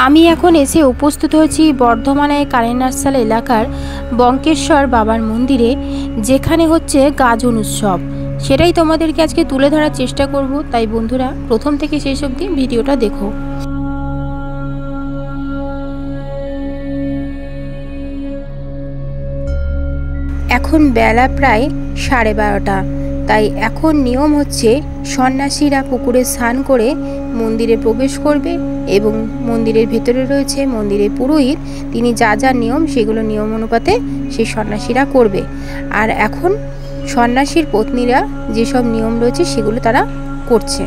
আমি এখন এসে উপস্থিত হয়েছি বর্ধমানের কালিনারসাল এলাকার বঙ্কেশ্বর বাবার মন্দিরে, যেখানে হচ্ছে গাজন উৎসব। সেটাই তোমাদেরকে আজকে তুলে ধরার চেষ্টা করব। তাই বন্ধুরা, প্রথম থেকে শেষ অবধি ভিডিওটা দেখো। এখন বেলা প্রায় 12:30। তাই এখন নিয়ম হচ্ছে সন্ন্যাসীরা পুকুরে স্নান করে মন্দিরে প্রবেশ করবে এবং মন্দিরের ভেতরে রয়েছে মন্দিরের পুরোহিত, তিনি যা যা নিয়ম সেগুলো নিয়ম অনুপাতে সেই সন্ন্যাসীরা করবে। আর এখন সন্ন্যাসীর পত্নীরা যেসব নিয়ম রয়েছে সেগুলো তারা করছে।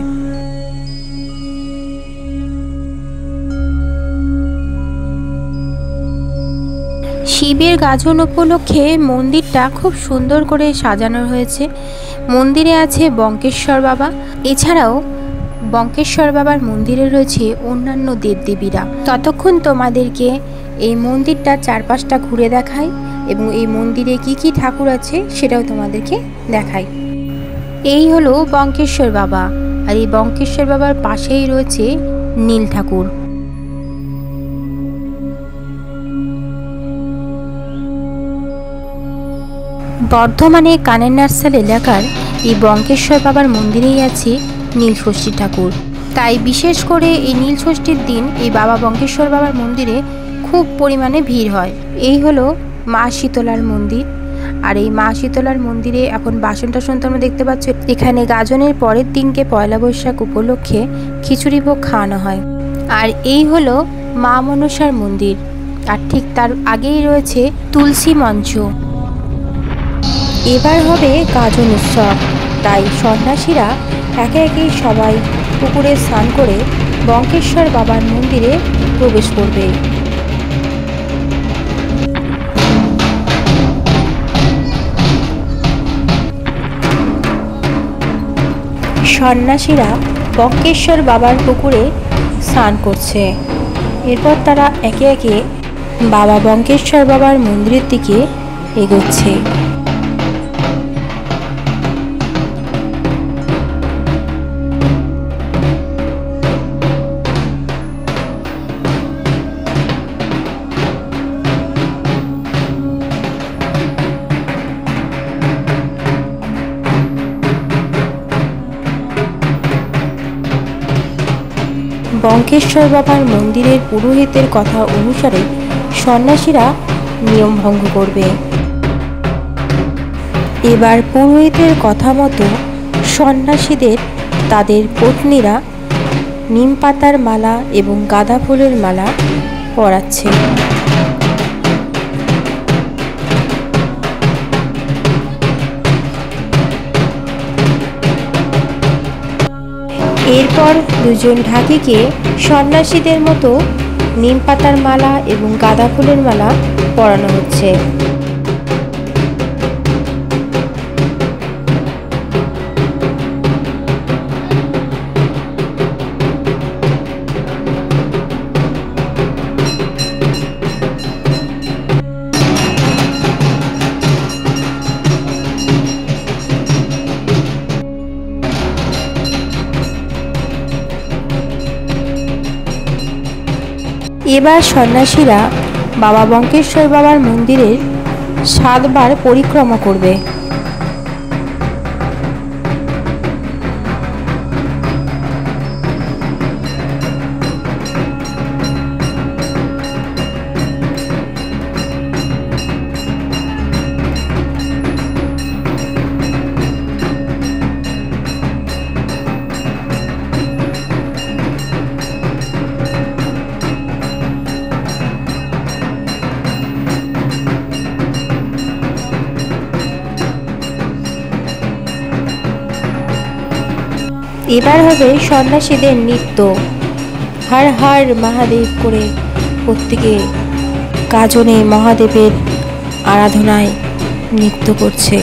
শিবের গাজন উপলক্ষে মন্দিরটা খুব সুন্দর করে সাজানো হয়েছে। মন্দিরে আছে বঙ্কেশ্বর বাবা, এছাড়াও বঙ্কেশ্বর বাবার মন্দিরে রয়েছে অন্যান্য দেবদেবীরা। ততক্ষণ তোমাদেরকে এই মন্দিরটা চারপাশটা ঘুরে দেখাই এবং এই মন্দিরে কি কি ঠাকুর আছে সেটাও তোমাদেরকে দেখাই। এই হলো বঙ্কেশ্বর বাবা, আর এই বঙ্কেশ্বর বাবার পাশেই রয়েছে নীল ঠাকুর। বর্ধমানে কালিনারসাল এলাকার এই বঙ্কেশ্বর বাবার মন্দিরেই আছে নীলষষ্ঠী ঠাকুর। তাই বিশেষ করে এই নীলষষ্ঠীর দিন এই বাবা বঙ্কেশ্বর বাবার মন্দিরে খুব পরিমাণে ভিড় হয়। এই হলো মা শীতলার মন্দির, আর এই মা শীতলার মন্দিরে এখন বাসন টাসন তোমরা দেখতে পাচ্ছ। এখানে গাজনের পরের দিনকে পয়লা বৈশাখ উপলক্ষে খিচুড়ি ভোগ খাওয়ানো হয়। আর এই হলো মা মনসার মন্দির, আর ঠিক তার আগেই রয়েছে তুলসী মঞ্চ। এবার হবে গাজন উৎসব, তাই সন্ন্যাসীরা একে একে সবাই পুকুরে স্নান করে বঙ্কেশ্বর বাবার মন্দিরে প্রবেশ করবে। সন্ন্যাসীরা বঙ্কেশ্বর বাবার পুকুরে স্নান করছে। এরপর তারা একে একে বাবা বঙ্কেশ্বর বাবার মন্দিরের দিকে এগোচ্ছে। বঙ্কেশ্বর বাবার মন্দিরের পুরোহিতের কথা অনুসারে সন্ন্যাসীরা নিয়ম ভঙ্গ করবে। এবার পুরোহিতের কথা মতো সন্ন্যাসীদের তাদের পত্নীরা নিম পাতার মালা এবং গাঁদা ফুলের মালা পরাচ্ছে। এরপর দুজন ঢাকিকে সন্ন্যাসীদের মতো নিম পাতার মালা এবং গাঁদা ফুলের মালা পরানো হচ্ছে। এবার সন্ন্যাসীরা বাবা বঙ্কেশ্বর বাবার মন্দিরের 7 বার পরিক্রমা করবে। এবার হবে সন্ন্যাসীদের নৃত্য। হর হর মহাদেব করে প্রত্যেকে গাজনে মহাদেবের আরাধনায় নৃত্য করছে।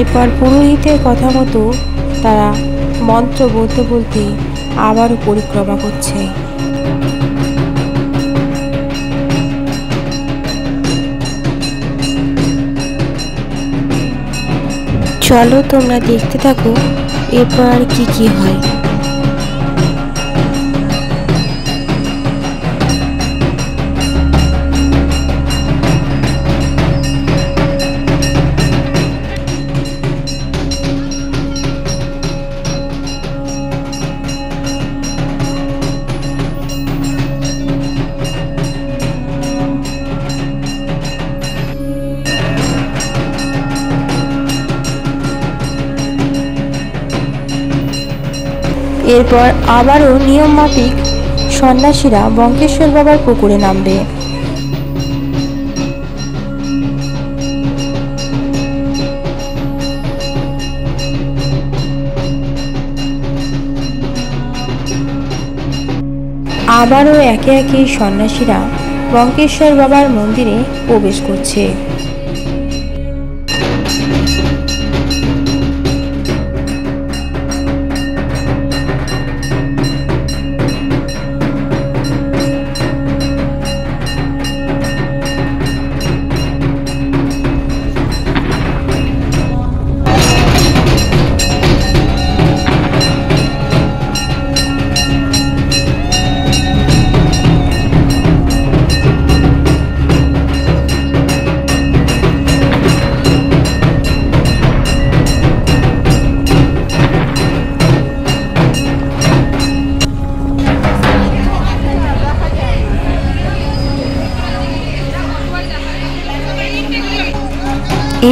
এরপর পুরোহিতের কথা মতো তারা মন্ত্র বলতে বলতে আবারও পরিক্রমা করছে। চলো তোমরা দেখতে থাকো এরপর আর কি হয়। এরপর আবারও নিয়ম মাফিক সন্ন্যাসীরা বঙ্কেশ্বর বাবার পুকুরে নামবে। আবারও একে একে সন্ন্যাসীরা বঙ্কেশ্বর বাবার মন্দিরে প্রবেশ করছে।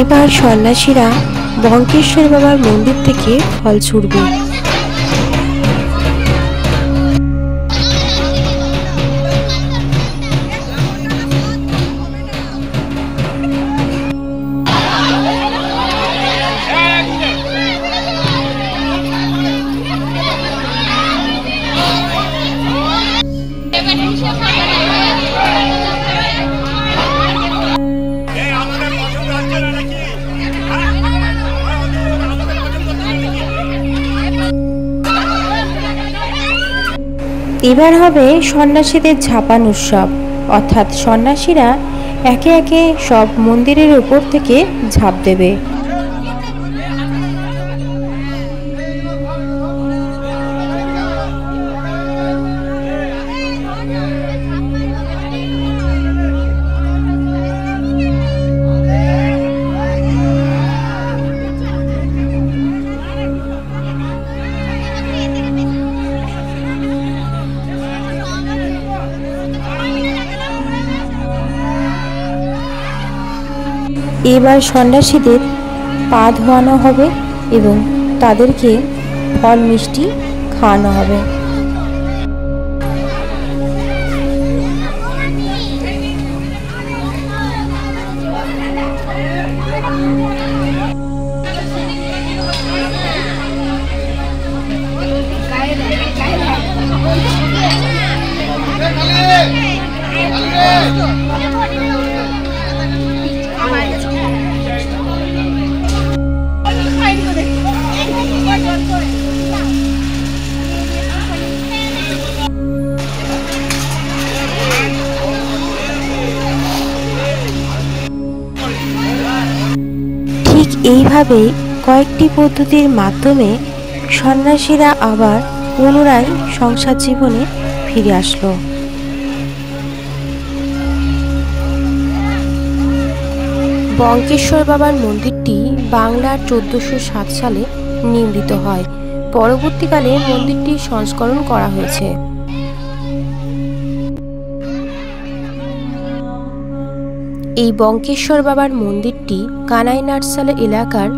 এবার সন্ন্যাসীরা বঙ্কেশ্বর বাবার মন্দির থেকে ফল ছুড়বে। এবার হবে সন্ন্যাসীদের ঝাপান উৎসব, অর্থাৎ সন্ন্যাসীরা একে একে সব মন্দিরের উপর থেকে ঝাঁপ দেবে। এবার সন্ন্যাসীদের পা ধোয়ানো হবে এবং তাদেরকে ফল মিষ্টি খাওয়ানো হবে। এইভাবে কয়েকটি পদ্ধতির মাধ্যমে সন্ন্যাসীরা আবার পুনরায় সংসার জীবনে ফিরে আসলো। বঙ্কেশ্বর বাবার মন্দিরটি বাংলার 1407 সালে নির্মিত হয়। পরবর্তীকালে মন্দিরটির সংস্করণ করা হয়েছে। এই বঙ্কেশ্বর বাবার মন্দিরটি কানাই নার্সাল এলাকার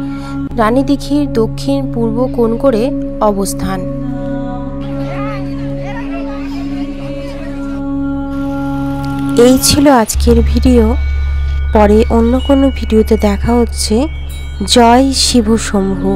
রানীদিঘির দক্ষিণ পূর্ব কোণ করে অবস্থান। এই ছিল আজকের ভিডিও। পরে অন্য কোনো ভিডিওতে দেখা হচ্ছে। জয় শিব শম্ভু।